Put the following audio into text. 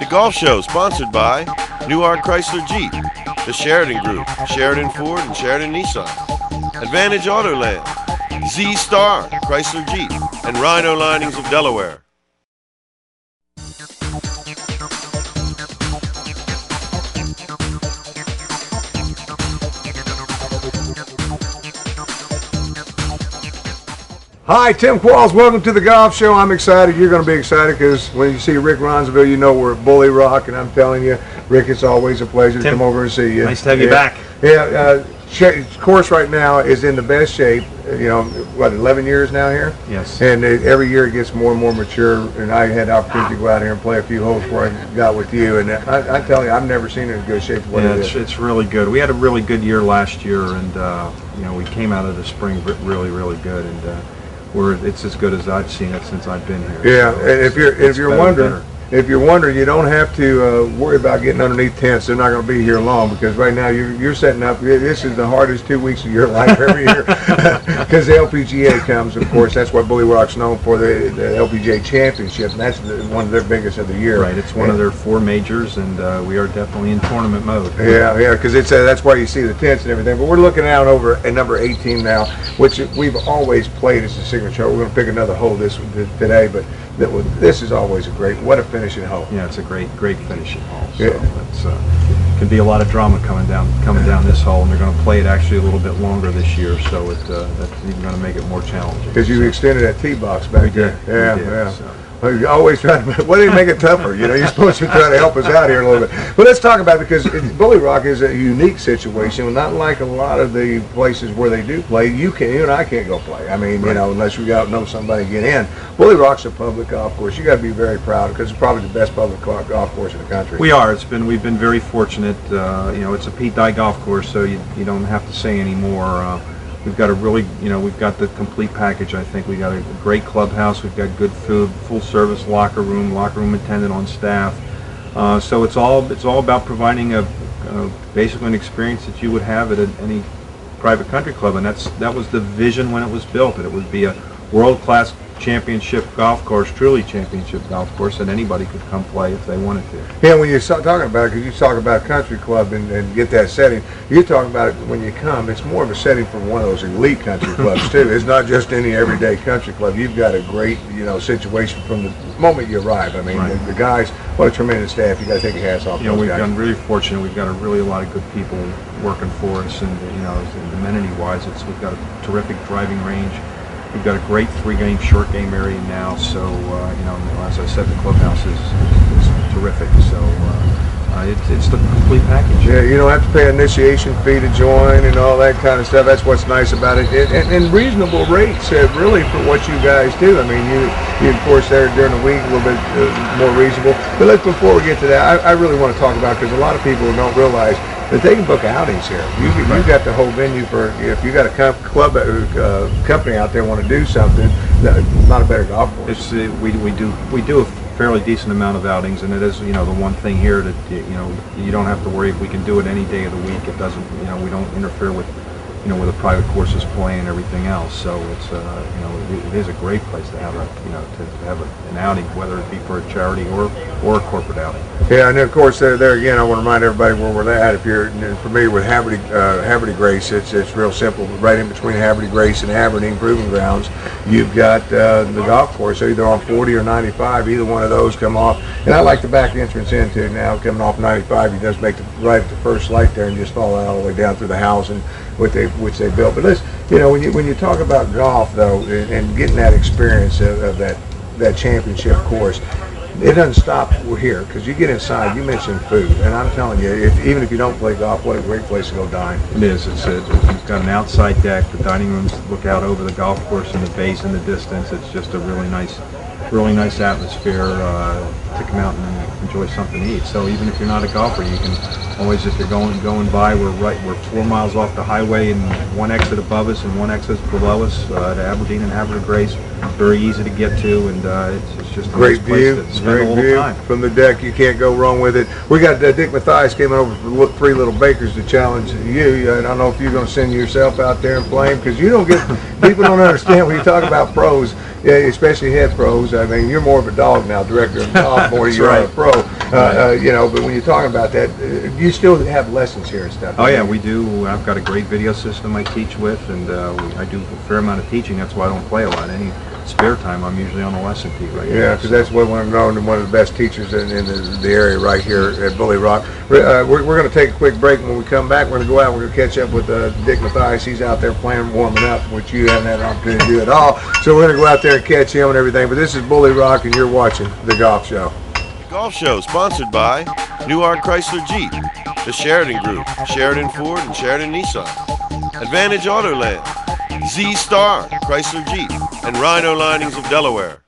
Golf show sponsored by Newark Chrysler Jeep, the Sheridan Group, Sheridan Ford, and Sheridan Nissan, Advantage Autoland, Z-Star Chrysler Jeep, and Rhino Linings of Delaware. Hi, Tim Qualls. Welcome to the Golf Show. I'm excited. You're going to be excited because when you see Rick Ronseville, you know we're at Bulle Rock, and I'm telling you, Rick, it's always a pleasure to come over and see you. Nice to have you back. Yeah, course right now is in the best shape. You know, what, 11 years now here? Yes. And every year it gets more and more mature, and I had the opportunity to go out here and play a few holes before I got with you, and I tell you, I've never seen it in good shape. It's really good. We had a really good year last year, and you know, we came out of the spring really, really good, and it's as good as I've seen it since I've been here. Yeah, so and if you're wondering, you don't have to worry about getting underneath tents. They're not going to be here long because right now you're setting up. This is the hardest 2 weeks of your life every year because the LPGA comes. Of course, that's what Bulle Rock's known for, the LPGA Championship, and that's one of their biggest of the year. Right, it's one of their 4 majors, and we are definitely in tournament mode. Yeah, because that's why you see the tents and everything. But we're looking out over at number 18 now, which we've always played as a signature. We're going to pick another hole today, but this is always what a finishing hole. Yeah, it's a great finishing hole. So yeah. It's could be a lot of drama coming down this hole, and they're going to play it actually a little bit longer this year, so that's even going to make it more challenging. Because you extended that tee box back there. Yeah. So. Well, you always try to. Why do you make it tougher? You know, you're supposed to try to help us out here a little bit. But let's talk about it because Bulle Rock is a unique situation. Not like a lot of the places where they do play. You and I can't go play. I mean, you know, unless we know somebody to get in. Bulle Rock's a public golf course. You got to be very proud because it's probably the best public golf course in the country. We are. We've been very fortunate. You know, it's a Pete Dye golf course, so you don't have to say any more. We've got we've got the complete package. I think we got a great clubhouse. We've got good food, full service locker room attendant on staff. So it's all about providing basically an experience that you would have at any private country club, and that was the vision when it was built. That it would be a world-class championship golf course, truly championship golf course, that anybody could come play if they wanted to. Yeah, when you're talking about it, because you talk about country club and get that setting, you're talking about it when you come, it's more of a setting for one of those elite country clubs too. It's not just any everyday country club. You've got a great, situation from the moment you arrive. I mean, right. the guys, what a tremendous staff. You got to take your hats off. We've been really fortunate. We've got a lot of good people working for us, and amenity-wise, we've got a terrific driving range. We've got a great 3-game short game area now, so as I said, the clubhouse is terrific. So it's the complete package. Yeah, you don't have to pay an initiation fee to join and all that kind of stuff. That's what's nice about it, and reasonable rates really for what you guys do. I mean, you of course there during the week a little bit more reasonable. But before we get to that, I really want to talk about, because a lot of people don't realize that they can book outings here. You got the whole venue for, if you got a company out there want to do something, not a better golf course. We do a fairly decent amount of outings, and it is the one thing here that you don't have to worry. We can do it any day of the week. It doesn't we don't interfere with where the private courses play and everything else. So it's it is a great place to have an outing, whether it be for a charity or a corporate outing. Yeah, and of course there again, I want to remind everybody where we're at. If you're familiar with Haverty Grace, it's real simple. Right in between Haverty Grace and Aberdeen Proving Grounds, you've got the golf course, either on 40 or 95. Either one of those come off, and I like the back entrance into now coming off 95. You just make the right at the first light there and just follow all the way down through the house and which they built. But let's when you talk about golf though, and getting that experience of that championship course, it doesn't stop here, because you get inside. You mentioned food, and I'm telling you, even if you don't play golf, what a great place to go dine. It is. It's got an outside deck. The dining rooms look out over the golf course and the bays in the distance. It's just a really nice really nice atmosphere to come out and enjoy something to eat. So even if you're not a golfer, you can always, if you're going by, we're 4 miles off the highway and one exit above us and one exit below us to Aberdeen and Havre de Grace. Very easy to get to, and it's just a Great nice place view, to spend great a little view time. from the deck. You can't go wrong with it. We got Dick Mathias came over for 3 Little Bakers to challenge you. I don't know if you're going to send yourself out there and play him, because you don't get, people don't understand when you talk about pros, yeah, especially head pros. I mean, you're more of a dog now, director of golf, more than you're a pro. You know, but when you're talking about that, you still have lessons here and stuff. Oh yeah, we do. I've got a great video system I teach with, and I do a fair amount of teaching. That's why I don't play a lot. Any spare time, I'm usually on the lesson tee right now. Yeah, because that's what I'm known and one of the best teachers in the area right here at Bulle Rock. We're going to take a quick break, and when we come back, we're going to go out. We're going to catch up with Dick Mathias. He's out there playing, warming up, which you haven't had an opportunity to do at all. So we're going to go out there and catch him and everything. But this is Bulle Rock, and you're watching The Golf Show. The Golf Show sponsored by Newark Chrysler Jeep, the Sheridan Group, Sheridan Ford and Sheridan Nissan, Advantage Autoland, Z Star Chrysler Jeep, and Rhino Linings of Delaware.